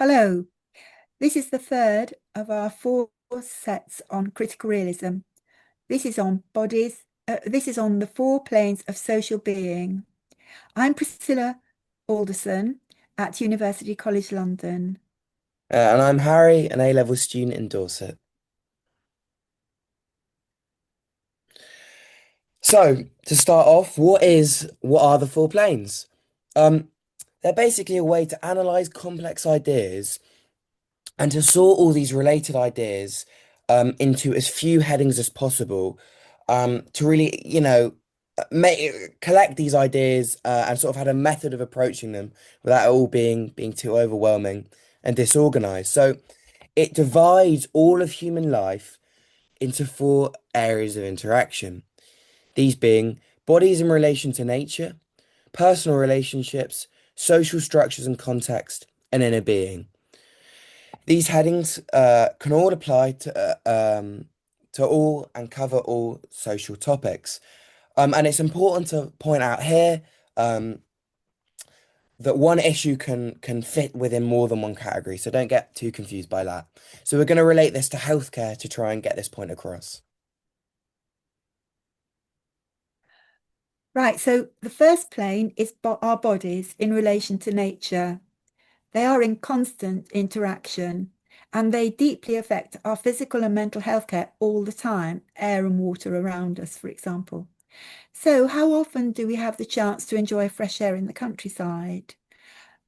Hello, this is the third of our four sets on critical realism. This is on bodies, this is on the four planes of social being. I'm Priscilla Alderson at University College London. And I'm Harry, an A-level student in Dorset. So, to start off, what are the four planes? Um, they're basically a way to analyze complex ideas and to sort all these related ideas into as few headings as possible to really, collect these ideas and sort of had a method of approaching them without it all being too overwhelming and disorganized. So, it divides all of human life into four areas of interaction. These being bodies in relation to nature, personal relationships, social structures and context, and inner being. These headings can all apply to all and cover all social topics. And it's important to point out here that one issue can fit within more than one category, so don't get too confused by that. So we're going to relate this to healthcare to try and get this point across. Right, so the first plane is our bodies in relation to nature. They are in constant interaction and they deeply affect our physical and mental health care all the time, air and water around us, for example. So, how often do we have the chance to enjoy fresh air in the countryside?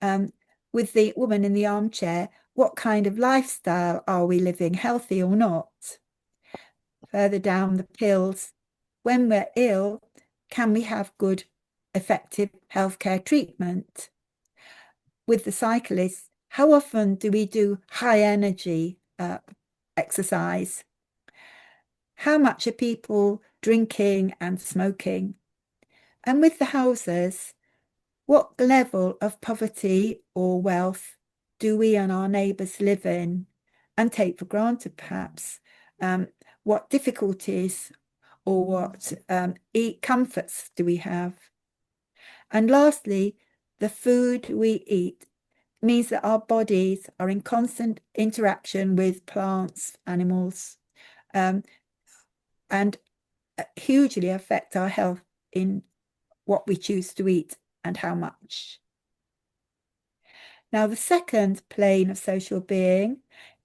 Um, with the woman in the armchair, what kind of lifestyle are we living, healthy or not? Further down the pills, when we're ill, can we have good, effective healthcare treatment? With the cyclists, how often do we do high energy exercise? How much are people drinking and smoking? And with the houses, what level of poverty or wealth do we and our neighbours live in and take for granted, perhaps? What difficulties or what comforts do we have? And lastly, the food we eat means that our bodies are in constant interaction with plants, animals, um, and hugely affect our health in what we choose to eat and how much. Now, the second plane of social being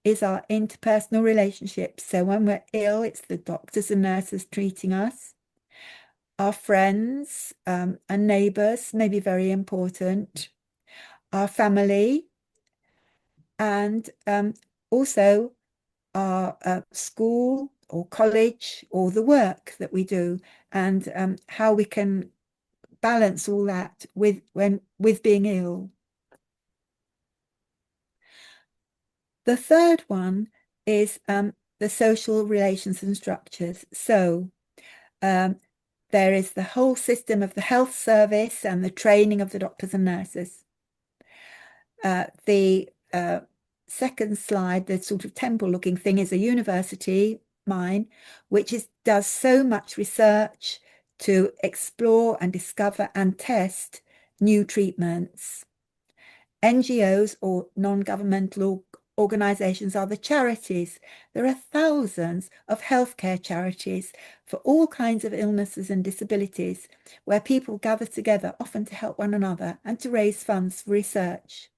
is our interpersonal relationships. So when we're ill, it's the doctors and nurses treating us. Our friends and neighbours may be very important. Our family and also our school or college or the work that we do and how we can balance all that with being ill. The third one is the social relations and structures. So um, there is the whole system of the health service and the training of the doctors and nurses. The second slide, the sort of temple looking thing, is a university, mine, which does so much research to explore and discover and test new treatments. NGOs or non-governmental organizations are the charities. There are thousands of healthcare charities for all kinds of illnesses and disabilities where people gather together, often to help one another and to raise funds for research.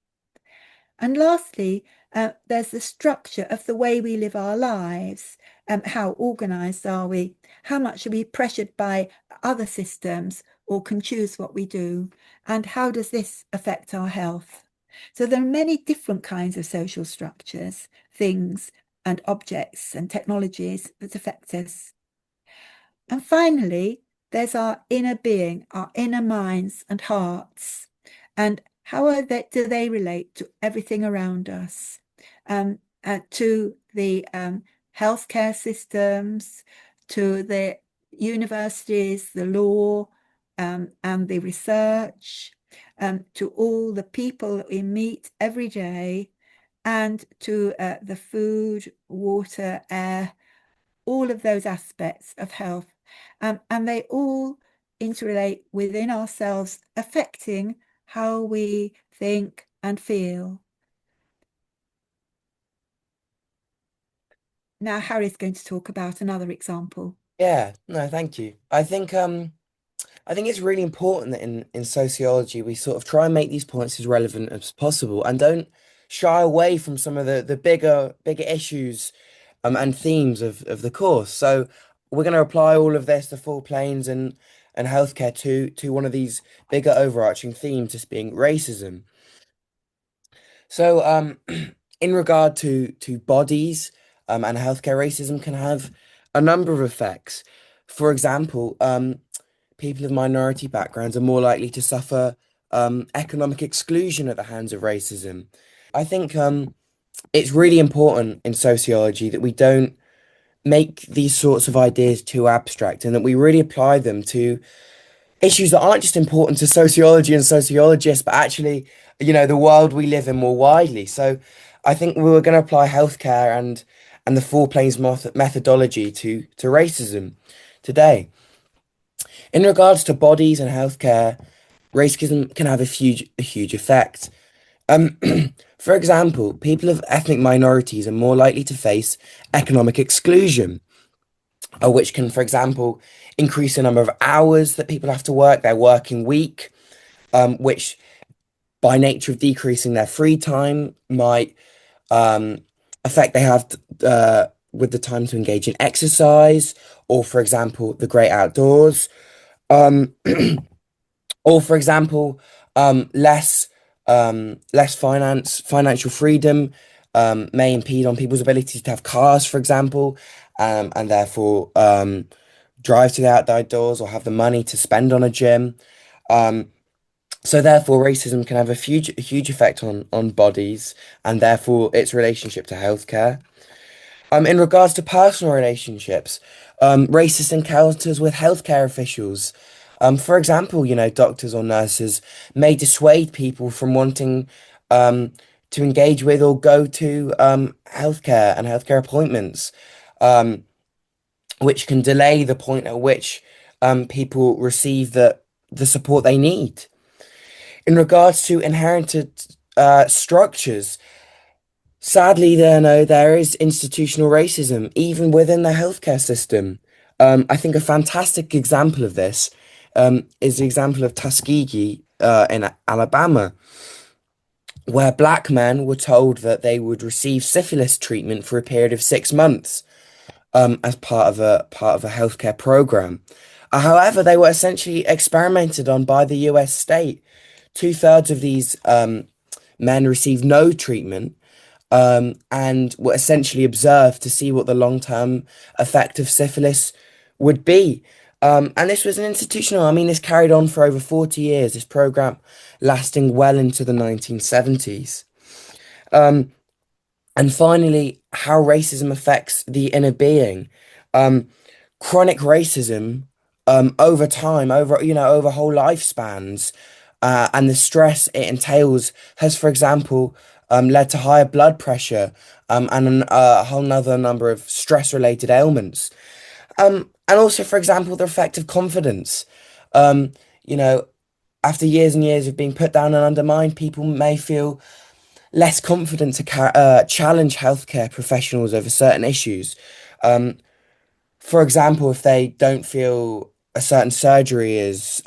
And lastly, there's the structure of the way we live our lives. How organized are we? How much are we pressured by other systems or can choose what we do? And how does this affect our health? So there are many different kinds of social structures, things and objects and technologies that affect us. And finally, there's our inner being, our inner minds and hearts. And how do they relate to everything around us, to the healthcare systems, to the universities, the law, and the research, to all the people that we meet every day, and to the food, water, air, all of those aspects of health. And they all interrelate within ourselves, affecting how we think and feel. now Harry's going to talk about another example. Yeah, no, thank you. I think it's really important that in sociology we sort of try and make these points as relevant as possible and don't shy away from some of the bigger issues and themes of the course. So we're going to apply all of this, the full planes and healthcare to one of these bigger overarching themes, just being racism. So in regard to bodies and healthcare, racism can have a number of effects. For example, people of minority backgrounds are more likely to suffer economic exclusion at the hands of racism. I think it's really important in sociology that we don't make these sorts of ideas too abstract and that we really apply them to issues that aren't just important to sociology and sociologists, but actually, the world we live in more widely. So I think we were going to apply healthcare and the four planes methodology to racism today. In regards to bodies and healthcare, racism can have a huge effect. Um, for example, people of ethnic minorities are more likely to face economic exclusion, which can, for example, increase the number of hours that people have to work, their working week, which by nature of decreasing their free time might um, affect they have with the time to engage in exercise, or for example, the great outdoors. Um, or for example, less financial freedom may impede on people's ability to have cars, for example, and therefore drive to the outdoors or have the money to spend on a gym. Um, so therefore, racism can have a huge effect on bodies and therefore its relationship to healthcare. In regards to personal relationships, racist encounters with healthcare officials. For example, doctors or nurses may dissuade people from wanting to engage with or go to healthcare and healthcare appointments, um, which can delay the point at which people receive the support they need. In regards to inherited structures, sadly, there is institutional racism even within the healthcare system. I think a fantastic example of this is the example of Tuskegee in Alabama, where black men were told that they would receive syphilis treatment for a period of 6 months as part of a healthcare program. However, they were essentially experimented on by the U.S. state. Two-thirds of these men received no treatment and were essentially observed to see what the long-term effect of syphilis would be. And this was an institutional, I mean, this carried on for over 40 years, this program lasting well into the 1970s. Um, and finally, how racism affects the inner being. Um, Chronic racism over time, over whole lifespans, and the stress it entails has, for example, led to higher blood pressure and a whole nother number of stress-related ailments. And also, for example, the effect of confidence. Um, you know, After years and years of being put down and undermined, people may feel less confident to challenge healthcare professionals over certain issues. Um, for example, if they don't feel a certain surgery is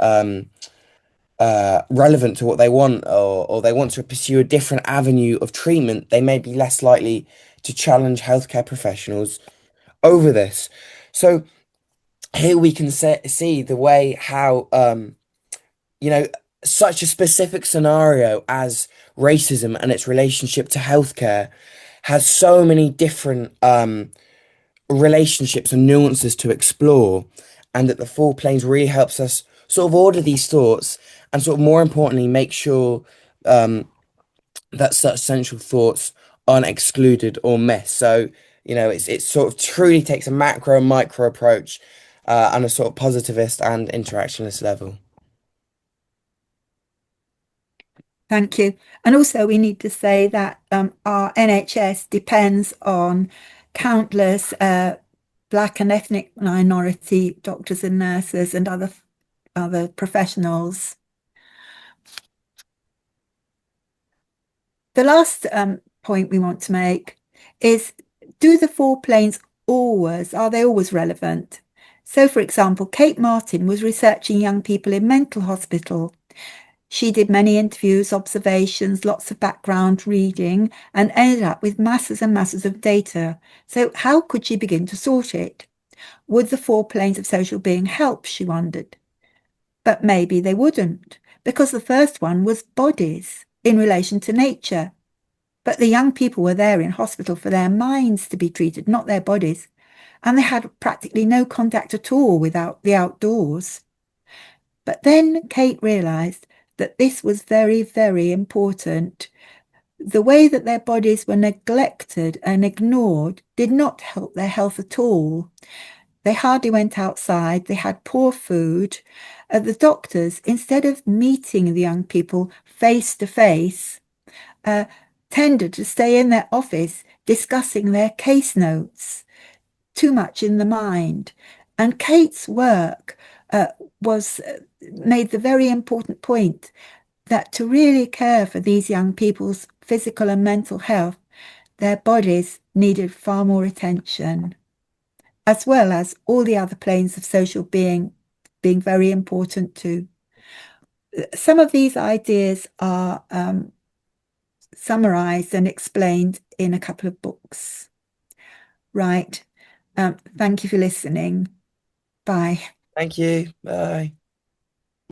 relevant to what they want, or they want to pursue a different avenue of treatment, they may be less likely to challenge healthcare professionals over this. So here we can see the way how, you know, such a specific scenario as racism and its relationship to healthcare has so many different relationships and nuances to explore, and that the Four Planes really helps us sort of order these thoughts and sort of more importantly make sure that such central thoughts aren't excluded or missed. So, it sort of truly takes a macro and micro approach on a sort of positivist and interactionist level. Thank you. And also, we need to say that our NHS depends on countless Black and ethnic minority doctors and nurses and other professionals. The last point we want to make is do the four planes are they always relevant? So, for example, Kate Martin was researching young people in mental hospital. She did many interviews, observations, lots of background reading, and ended up with masses and masses of data. So, how could she begin to sort it? Would the four planes of social being help? She wondered. But maybe they wouldn't, because the first one was bodies in relation to nature. But the young people were there in hospital for their minds to be treated, not their bodies. And they had practically no contact at all without the outdoors. But then Kate realized that this was very, very important. The way that their bodies were neglected and ignored did not help their health at all. They hardly went outside, they had poor food. The doctors, instead of meeting the young people face to face, tended to stay in their office discussing their case notes, too much in the mind. And Kate's work was made the very important point that to really care for these young people's physical and mental health, their bodies needed far more attention, as well as all the other planes of social being very important too. Some of these ideas are summarized and explained in a couple of books. Right. Thank you for listening. Bye. Thank you. Bye.